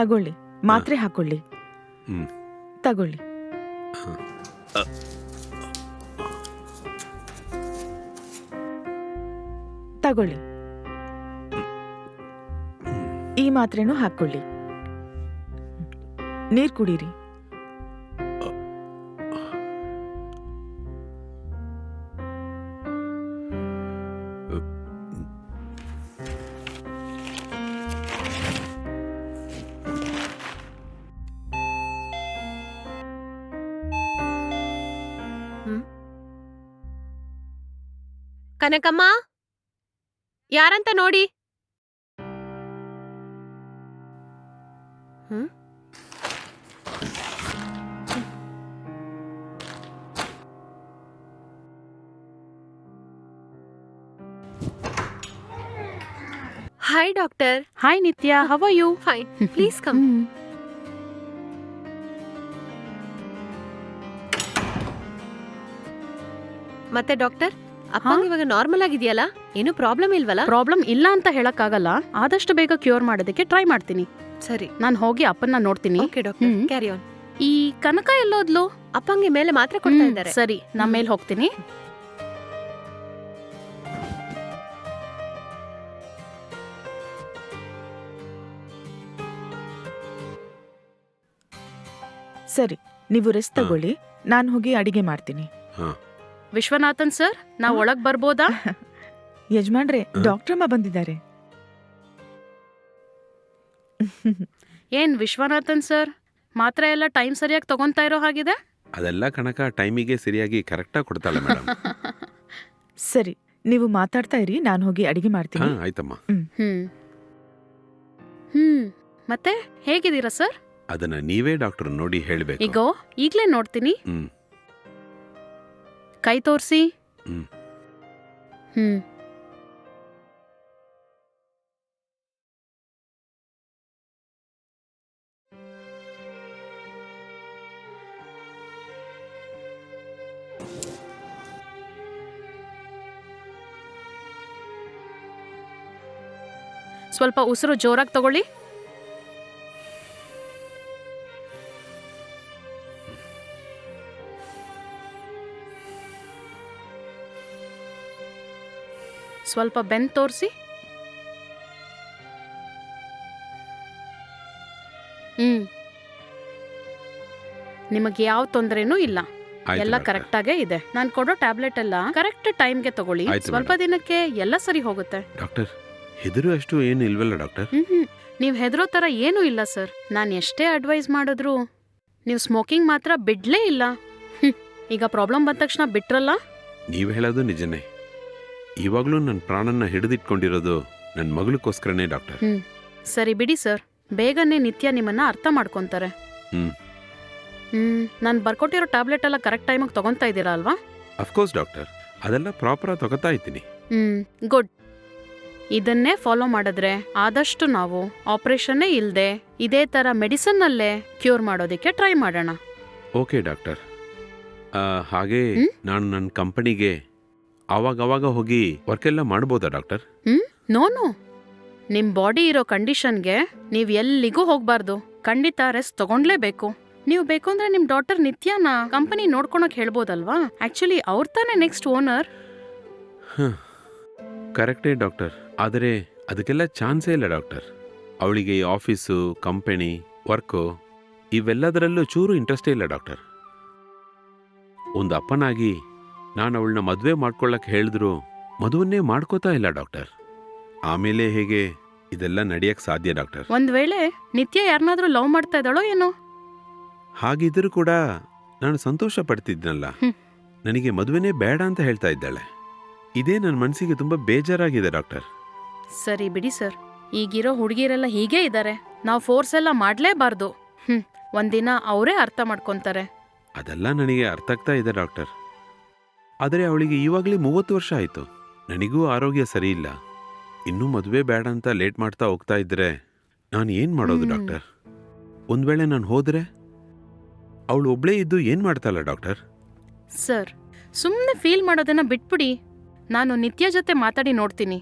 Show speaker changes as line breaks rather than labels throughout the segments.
ತಗೊಳ್ಳಿ, ಮಾತ್ರೆ ಹಾಕೊಳ್ಳಿ. ತಗೊಳ್ಳಿ. ತಗೊಳ್ಳಿ. ಈ ಮಾತ್ರೆನೂ ಹಾಕೊಳ್ಳಿ. ನೀರ್ ಕುಡೀರಿ.
ಕನಕಮ್ಮ, ಯಾರಂತ ನೋಡಿ. Hi doctor.
Hi Nithya, how are you?
Fine, please come. ಮತ್ತೆ ಡಾಕ್ಟರ್, ಅಪ್ಪಂಗೆ ಇವಾಗ ನಾರ್ಮಲ್ ಆಗಿದೆಯಲ್ಲ, ಏನು ಪ್ರಾಬ್ಲಮ್ ಇಲ್ವಲ್ಲ?
ಪ್ರಾಬ್ಲಮ್ ಇಲ್ಲ ಅಂತ ಹೇಳಕ್ಕಾಗಲ್ಲ. ಆದಷ್ಟು ಬೇಗ ಕ್ಯೂರ್ ಮಾಡೋದಕ್ಕೆ ಟ್ರೈ ಮಾಡ್ತೀನಿ.
ಸರಿ,
ನಾನು ಹೋಗಿ ಅಪ್ಪನ್ನ ನೋಡ್ತೀನಿ.
Okay doctor, carry on.
ಈ ಕನಕ ಎಲ್ಲೋದ್ಲು?
ಅಪ್ಪಂಗೆ ಮೇಲೆ ಮಾತ್ರ ಕೊಡ್ತಾ ಇದ್ದಾರೆ.
ಸರಿ, ನಾ ಮೇಲೆ ಹೋಗ್ತೀನಿ.
ಸರಿ, ನೀವು ರೆಸ್ಟ್ ತಗೊಳ್ಳಿ. ನಾನು ಹೋಗಿ ಅಡಿಗೆ ಮಾಡ್ತೀನಿ.
ವಿಶ್ವನಾಥನ್ ಸರ್, ನಾವ್ ಒಳಗ್ ಬರ್ಬೋದಾ?
ಯಜಮಾನ್ರೆ, ಡಾಕ್ಟ್ರಮ್ಮ ಬಂದಿದ್ದಾರೆ.
ಏನ್ ವಿಶ್ವನಾಥನ್ ಸರ್, ಮಾತ್ರೆ ಎಲ್ಲ ಟೈಮ್ ಸರಿಯಾಗಿ ತಗೊಂತಾ ಇರೋ ಹಾಗಿದೆ?
ಅದೆಲ್ಲ ಕಣಕ ಟೈಮಿಗೆ ಸರಿಯಾಗಿ ಕರೆಕ್ಟಾಗಿ ಕೊಡ್ತಾಳೆ ಮೇಡಮ್.
ಸರಿ, ನೀವು ಮಾತಾಡ್ತಾ ಇರಿ, ನಾನು ಹೋಗಿ ಅಡಿಗೆ ಮಾಡ್ತೀನಿ.
ಆಯ್ತಮ್ಮ.
ಮತ್ತೆ ಹೇಗಿದ್ದೀರಾ ಸರ್?
ಅದನ್ನ ನೀವೇ ಡಾಕ್ಟರ್ ನೋಡಿ ಹೇಳ್ಬೇಕು.
ಈಗೋ ಈಗ್ಲೇ ನೋಡ್ತೀನಿ. ಕೈ ತೋರ್ಸಿ. ಸ್ವಲ್ಪ ಉಸಿರು ಜೋರಾಗಿ ತಗೊಳ್ಳಿ. ಸ್ವಲ್ಪ ಬೆನ್ ತೋರಿಸಿ. ನಿಮಗೆ ಯಾವ ತೊಂದರೆನೂ ಇಲ್ಲ, ಎಲ್ಲ ಕರೆಕ್ಟ್ ಆಗೇ ಇದೆ. ನಾನು ಕೊಡೋ ಟ್ಯಾಬ್ಲೆಟ್ ಎಲ್ಲ ಕರೆಕ್ಟ್ ಟೈಮ್ಗೆ ತಗೊಳ್ಳಿ. ಸ್ವಲ್ಪ ದಿನಕ್ಕೆ ಎಲ್ಲ ಸರಿ ಹೋಗುತ್ತೆ.
ಡಾಕ್ಟರ್, ಹೆದರು ಅಷ್ಟು ಏನು ಇಲ್ವಲ್ಲ ಡಾಕ್ಟರ್?
ನೀವು ಹೆದರೋ ತರ ಏನೂ ಇಲ್ಲ ಸರ್. ನಾನು ಎಷ್ಟೇ ಅಡ್ವೈಸ್ ಮಾಡಿದ್ರು ನೀವು ಸ್ಮೋಕಿಂಗ್ ಮಾತ್ರ ಬಿಡ್ಲೇ ಇಲ್ಲ. ಈಗ ಪ್ರಾಬ್ಲಮ್ ಬಂದ ತಕ್ಷಣ ಬಿಟ್ರಲ್ಲ.
ನೀವು ಹೇಳೋದು ನಿಜನೇ. ಇವಾಗ್ಲೂ ನನ್ನ ಪ್ರಾಣನ್ನ ಹಿಡಿದಿಟ್ಕೊಂಡಿರೋದು ನನ್ನ ಮಗಳಿಗೋಸ್ಕರನೇ ಡಾಕ್ಟರ್.
ಸರಿ ಬಿಡಿ ಸರ್, ಬೇಗನೆ ನಿತ್ಯ ನಿಮ್ಮನ್ನ ಅರ್ಥ ಮಾಡ್ಕೊಂತಾರೆ. ನಾನು ಬರ್ಕೊಟ್ಟಿರೋ ಟ್ಯಾಬ್ಲೆಟ್ ಎಲ್ಲ ಕರೆಕ್ಟ್ ಟೈಮಿಗೆ ತಗೊಂತಾ ಇದ್ದೀರಾ ಅಲ್ವಾ?
ಅಫ್ಕೋರ್ಸ್ ಡಾಕ್ಟರ್, ಅದೆಲ್ಲ ಪ್ರಾಪರ್ ಆಗಿ ತಗೋತಾ ಇದ್ದೀನಿ.
ಗುಡ್. ಇದನ್ನೇ ಫಾಲೋ ಮಾಡಿದ್ರೆ ಆದಷ್ಟು ನಾವು ಆಪರೇಷನ್ನೇ ಇಲ್ಲದೆ ಇದೇ ತರ ಮೆಡಿಸಿನ್ ಅಲ್ಲೇ ಕ್ಯೂರ್ ಮಾಡೋದಕ್ಕೆ ಟ್ರೈ ಮಾಡೋಣ.
Okay doctor. ಹಾಗೆ ನಾನು ನನ್ನ ಕಂಪನಿಗೆ ಆವಾಗವಾಗ ಹೋಗಿ ವರ್ಕ್ ಎಲ್ಲ ಮಾಡ್ಬೋದಾ ಡಾಕ್ಟರ್?
ನೋನು, ನಿಮ್ ಬಾಡಿ ಇರೋ ಕಂಡೀಷನ್ಗೆ ನೀವು ಎಲ್ಲಿಗೂ ಹೋಗ್ಬಾರ್ದು. ಖಂಡಿತ ರೆಸ್ಟ್ ತಗೊಂಡ್ಲೇಬೇಕು. ನೀವು ಬೇಕು ಅಂದ್ರೆ ನಿಮ್ ಡಾಕ್ಟರ್ ನಿತ್ಯಾನ ಕಂಪನಿ ನೋಡ್ಕೊಳಕ್ ಹೇಳ್ಬೋದಲ್ವಾ? ಆಕ್ಚುಲಿ ಅವ್ರ ತಾನೇ ನೆಕ್ಸ್ಟ್ ಓನರ್.
ಕರೆಕ್ಟೇ ಡಾಕ್ಟರ್, ಆದರೆ ಅದಕ್ಕೆಲ್ಲ ಚಾನ್ಸೇ ಇಲ್ಲ ಡಾಕ್ಟರ್. ಅವಳಿಗೆ ಈ ಆಫೀಸು, ಕಂಪನಿ, ವರ್ಕು ಇವೆಲ್ಲದರಲ್ಲೂ ಚೂರು ಇಂಟ್ರೆಸ್ಟೇ ಇಲ್ಲ ಡಾಕ್ಟರ್. ಒಂದು ಅಪ್ಪನಾಗಿ ನಾನು ಅವಳನ್ನ ಮದುವೆ ಮಾಡ್ಕೊಳ್ಳಕ್ಕೆ ಹೇಳಿದ್ರು ಮದುವನ್ನೇ ಮಾಡ್ಕೋತಾ ಇಲ್ಲ ಡಾಕ್ಟರ್. ಆಮೇಲೆ ಹೇಗೆ ಇದೆಲ್ಲ ನಡೆಯಕ್ಕೆ ಸಾಧ್ಯ ಡಾಕ್ಟರ್?
ಒಂದ್ ವೇಳೆ ನಿತ್ಯ ಯಾರನ್ನಾದ್ರೂ ಲವ್ ಮಾಡ್ತಾ ಇದ್ದಾಳೋ ಏನೋ?
ಹಾಗಿದ್ರೂ ಕೂಡ ನಾನು ಸಂತೋಷ ಪಡ್ತಿದ್ನಲ್ಲ. ನನಗೆ ಮದುವೆನೇ ಬೇಡ ಅಂತ ಹೇಳ್ತಾ ಇದ್ದಾಳೆ. ಇದೇ ನನ್ನ ಮನಸ್ಸಿಗೆ ತುಂಬಾ ಬೇಜಾರಾಗಿದೆ ಡಾಕ್ಟರ್.
ಸರಿ ಬಿಡಿ ಸರ್, ಈಗಿರೋ ಹುಡುಗಿರೆಲ್ಲ ಹೀಗೆ ಇದ್ದಾರೆ. ನಾವು ಫೋರ್ಸ್ ಎಲ್ಲ ಮಾಡ್ಲೇಬಾರ್ದು. ಒಂದಿನ ಅವರೇ ಅರ್ಥ ಮಾಡ್ಕೊಂತಾರೆ.
ಅದೆಲ್ಲ ನನಗೆ ಅರ್ಥ ಆಗ್ತಾ ಇದೆ ಡಾಕ್ಟರ್. ಆದರೆ ಅವಳಿಗೆ ಇವಾಗಲೇ 30 ವರ್ಷ ಆಯಿತು. ನನಗೂ ಆರೋಗ್ಯ ಸರಿ ಇಲ್ಲ. ಇನ್ನೂ ಮದುವೆ ಬೇಡ ಅಂತ ಲೇಟ್ ಮಾಡ್ತಾ ಹೋಗ್ತಾ ಇದ್ರೆ ನಾನು ಏನು ಮಾಡೋದು ಡಾಕ್ಟರ್? ಒಂದು ವೇಳೆ ನಾನು ಹೋದರೆ ಅವಳು ಒಬ್ಳೇ ಇದ್ದು ಏನು ಮಾಡ್ತಾಳ ಡಾಕ್ಟರ್?
ಸರ್, ಸುಮ್ಮನೆ ಫೀಲ್ ಮಾಡೋದನ್ನ ಬಿಟ್ಬಿಡಿ. ನಾನು ನಿತ್ಯ ಜೊತೆ ಮಾತಾಡಿ ನೋಡ್ತೀನಿ.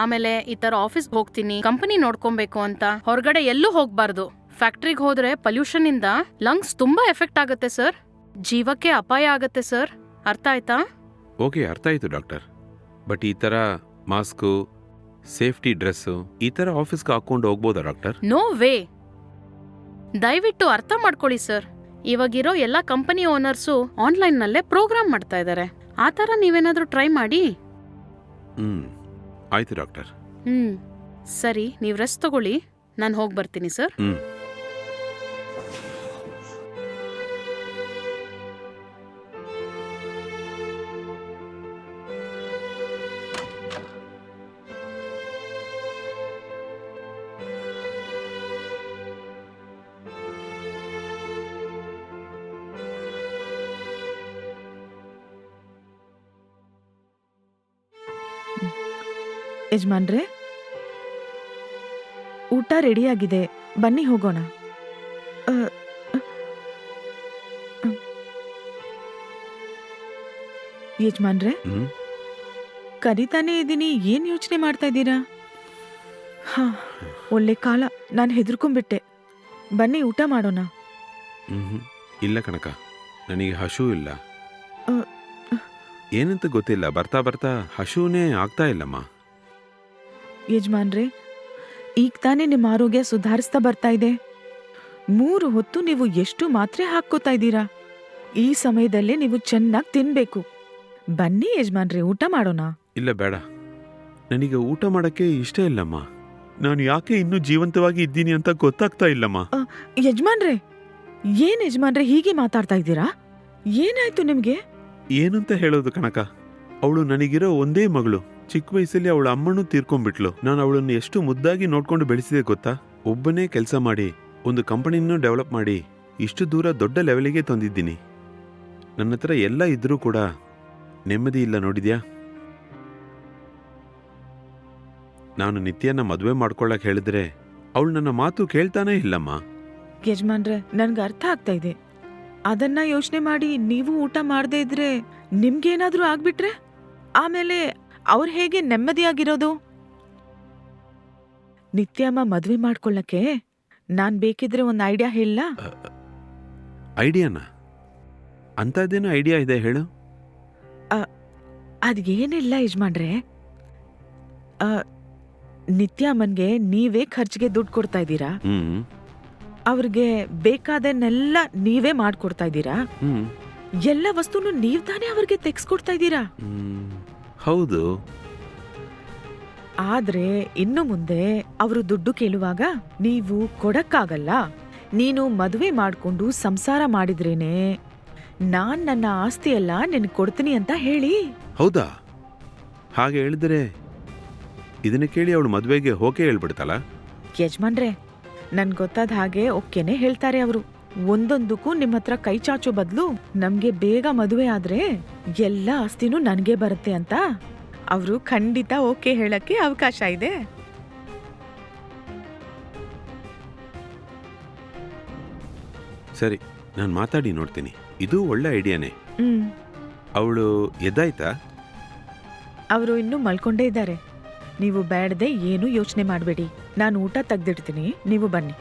ಆಮೇಲೆ ಈ ತರ ಆಫೀಸ್ಗೆ ಹೋಗ್ತೀನಿ, ಕಂಪನಿ ನೋಡ್ಕೊಬೇಕು ಅಂತ ಹೊರಗಡೆ ಎಲ್ಲೂ ಹೋಗ್ಬಾರ್ದು. ಫ್ಯಾಕ್ಟ್ರಿಗೆ ಹೋದ್ರೆ ಪೊಲ್ಯೂಷನ್ ಇಂದ ಲಂಗ್ಸ್ ತುಂಬಾ ಎಫೆಕ್ಟ್ ಆಗುತ್ತೆ ಸರ್. ಜೀವಕ್ಕೆ ಅಪಾಯ ಆಗತ್ತೆ ಸರ್. ಅರ್ಥ ಆಯ್ತಾ?
ಓಕೆ, ಅರ್ಥ ಆಯಿತು ಡಾಕ್ಟರ್. ಬಟ್ ಈ ಥರ ಮಾಸ್ಕು, ಸೇಫ್ಟಿ ಡ್ರೆಸ್ಸು ಈ ಥರ ಆಫೀಸ್ಗೆ ಹಾಕ್ಕೊಂಡು ಹೋಗ್ಬೋದಾ ಡಾಕ್ಟರ್?
No way. ದಯವಿಟ್ಟು ಅರ್ಥ ಮಾಡ್ಕೊಳ್ಳಿ ಸರ್. ಇವಾಗಿರೋ ಎಲ್ಲ ಕಂಪನಿ ಓನರ್ಸು ಆನ್ಲೈನ್ನಲ್ಲೇ ಪ್ರೋಗ್ರಾಮ್ ಮಾಡ್ತಾ ಇದ್ದಾರೆ. ಆ ಥರ ನೀವೇನಾದ್ರೂ ಟ್ರೈ ಮಾಡಿ.
ಆಯ್ತು ಡಾಕ್ಟರ್.
ಸರಿ, ನೀವು ರೆಸ್ಟ್ ತಗೊಳ್ಳಿ. ನಾನು ಹೋಗಿ ಬರ್ತೀನಿ ಸರ್.
ಯಜಮಾನ್ರೆ, ಊಟ ರೆಡಿಯಾಗಿದೆ, ಬನ್ನಿ ಹೋಗೋಣ. ಯಜಮಾನ್ರೆ, ಕರಿತಾನೇ ಇದ್ದೀನಿ, ಏನ್ ಯೋಚನೆ ಮಾಡ್ತಾ ಇದ್ದೀರಾ? ಹಾ, ಒಳ್ಳೆ ಕಾಲ, ನಾನು ಹೆದರ್ಕೊಂಡ್ಬಿಟ್ಟೆ. ಬನ್ನಿ ಊಟ ಮಾಡೋಣ.
ಇಲ್ಲ ಕಣಕ, ನನಗೆ ಹಶು ಇಲ್ಲ. ಏನಂತ ಗೊತ್ತಿಲ್ಲ, ಬರ್ತಾ ಬರ್ತಾ ಹಶುನೇ ಆಗ್ತಾ ಇಲ್ಲಮ್ಮ.
ಯಜಮಾನ್ರೆ, ಈಗ ತಾನೇ ನಿಮ್ಮ ಆರೋಗ್ಯ ಸುಧಾರಿಸ್ತಾ ಬರ್ತಾ ಇದೆ. 3 ಹೊತ್ತು ನೀವು ಎಷ್ಟು ಮಾತ್ರೆ ಹಾಕ್ಕೋತಾ ಇದ್ದೀರಾ? ಈ ಸಮಯದಲ್ಲೇ ನೀವು ಚೆನ್ನಾಗಿ ತಿನ್ಬೇಕು. ಬನ್ನಿ ಯಜಮಾನ್ರೆ, ಊಟ ಮಾಡೋಣ.
ಇಲ್ಲ, ಬೇಡ, ನನಗೆ ಊಟ ಮಾಡಕ್ಕೆ ಇಷ್ಟ ಇಲ್ಲಮ್ಮ. ನಾನು ಯಾಕೆ ಇನ್ನೂ ಜೀವಂತವಾಗಿ ಇದ್ದೀನಿ ಅಂತ ಗೊತ್ತಾಗ್ತಾ ಇಲ್ಲಮ್ಮ.
ಯಜಮಾನ್ರೆ, ಏನ್ ಯಜಮಾನ್ರೆ ಹೀಗೆ ಮಾತಾಡ್ತಾ ಇದ್ದೀರಾ? ಏನಾಯ್ತು ನಿಮ್ಗೆ?
ಏನಂತ ಹೇಳೋದು ಕಣಕ, ಅವಳು ನನಗಿರೋ ಒಂದೇ ಮಗಳು. ಚಿಕ್ಕ ವಯಸ್ಸಲ್ಲಿ ಅವಳ ಅಮ್ಮನೂ ತೀರ್ಕೊಂಡ್ಬಿಟ್ಲು. ನಾನು ಅವಳನ್ನು ಎಷ್ಟು ಮುದ್ದಾಗಿ ನೋಡ್ಕೊಂಡು ಬೆಳೆಸಿದೆ ಗೊತ್ತಾ? ಒಬ್ಬನೇ ಕೆಲಸ ಮಾಡಿ ಒಂದು ಕಂಪನಿನೂ ಡೆವಲಪ್ ಮಾಡಿ ಇಷ್ಟು ದೂರ ದೊಡ್ಡ ಲೆವೆಲಿಗೆ ತಂದಿದ್ದೀನಿ. ನನ್ನ ಹತ್ರ ಎಲ್ಲ ಇದ್ರೂ ಕೂಡ ನೆಮ್ಮದಿ ಇಲ್ಲ, ನೋಡಿದ್ಯಾ? ನಾನು ನಿತ್ಯನ ಮದುವೆ ಮಾಡ್ಕೊಳ್ಳಕ್ ಹೇಳಿದ್ರೆ ಅವಳು ನನ್ನ ಮಾತು ಕೇಳ್ತಾನೇ ಇಲ್ಲಮ್ಮ.
ಯಜಮಾನ್ರೆ, ನನ್ಗೆ ಅರ್ಥ ಆಗ್ತಾ ಇದೆ. ಅದನ್ನ ಯೋಚನೆ ಮಾಡಿ ನೀವು ಊಟ ಮಾಡದೇ ಇದ್ರೆ ನಿಮ್ಗೇನಾದ್ರೂ ಆಗ್ಬಿಟ್ರೆ ಆಮೇಲೆ ಅವ್ರು ಹೇಗೆ ನೆಮ್ಮದಿಯಾಗಿರೋದು? ನಿತ್ಯಮ್ಮ ಮದ್ವೆ ಮಾಡ್ಕೊಳ್ಳಕ್ಕೆ ನಾನ್ ಬೇಕಿದ್ರೆ ಒಂದು ಐಡಿಯಾ ಹೇಳ.
ಐಡಿಯಾನ? ಅಂತದೇನೋ ಐಡಿಯಾ ಇದೆ, ಹೇಳು.
ಅದೇನಿಲ್ಲ ಯಜಮಾನ್ರೆ, ನಿತ್ಯಮ್ಮನ್ಗೆ ನೀವೇ ಖರ್ಚಿಗೆ ದುಡ್ಡು ಕೊಡ್ತಾ ಇದ್ದೀರಾ. ಅವ್ರಿಗೆ ಬೇಕಾದನ್ನೆಲ್ಲ ನೀವೇ ಮಾಡ್ಕೊಡ್ತಾ ಇದ್ದೀರಾ. ಎಲ್ಲ ವಸ್ತುನು ನೀವ್ ತಾನೇ ಅವ್ರಿಗೆ ತೆಗ್ಸ್ಕೊಡ್ತಾ ಇದ್ದೀರಾ.
ಹೌದು.
ಆದ್ರೆ ಇನ್ನು ಮುಂದೆ ಅವರು ದುಡ್ಡು ಕೇಳುವಾಗ ನೀವು ಕೊಡಕ್ಕಾಗಲ್ಲ. ನೀನು ಮದುವೆ ಮಾಡ್ಕೊಂಡು ಸಂಸಾರ ಮಾಡಿದ್ರೇನೆ ನಾನ್ ನನ್ನ ಆಸ್ತಿ ಎಲ್ಲ ನಿನ್ ಕೊಡ್ತೀನಿ ಅಂತ ಹೇಳಿ.
ಹೌದಾ? ಹಾಗೆ ಹೇಳಿದ್ರೆ ಇದನ್ನ ಕೇಳಿ ಅವಳು ಮದ್ವೆಗೆ ಹೋಕೆ ಹೇಳ್ಬಿಡ್ತಲ್ಲ.
ಯಜಮಾನ್ರೆ, ನನ್ ಗೊತ್ತಾದ ಹಾಗೆ ಒಕ್ಕೇನೆ ಹೇಳ್ತಾರೆ ಅವರು. ಒಂದೊಂದಕ್ಕೂ ನಿಮ್ಮ ಹತ್ರ ಕೈ ಚಾಚೋ ಬದಲು ನಮ್ಗೆ ಬೇಗ ಮದುವೆ ಆದ್ರೆ ಎಲ್ಲ ಆಸ್ತಿನೂ ನನ್ಗೆ ಬರುತ್ತೆ ಅಂತ ಅವರು ಖಂಡಿತ ಓಕೆ ಹೇಳಕ್ಕೆ ಅವಕಾಶ ಇದೆ.
ಸರಿ, ನಾನು ಮಾತಾಡಿ ನೋಡ್ತೀನಿ. ಇದು ಒಳ್ಳೆ ಐಡಿಯಾನೇ. ಅವಳು ಎದ್ದಾಯ್ತಾ?
ಅವರು ಇನ್ನೂ ಮಲ್ಕೊಂಡೇ ಇದ್ದಾರೆ. ನೀವು ಬೇಡದೆ ಏನು ಯೋಚನೆ ಮಾಡಬೇಡಿ. ನಾನು ಊಟ ತೆಗ್ದಿಡ್ತೀನಿ, ನೀವು ಬನ್ನಿ.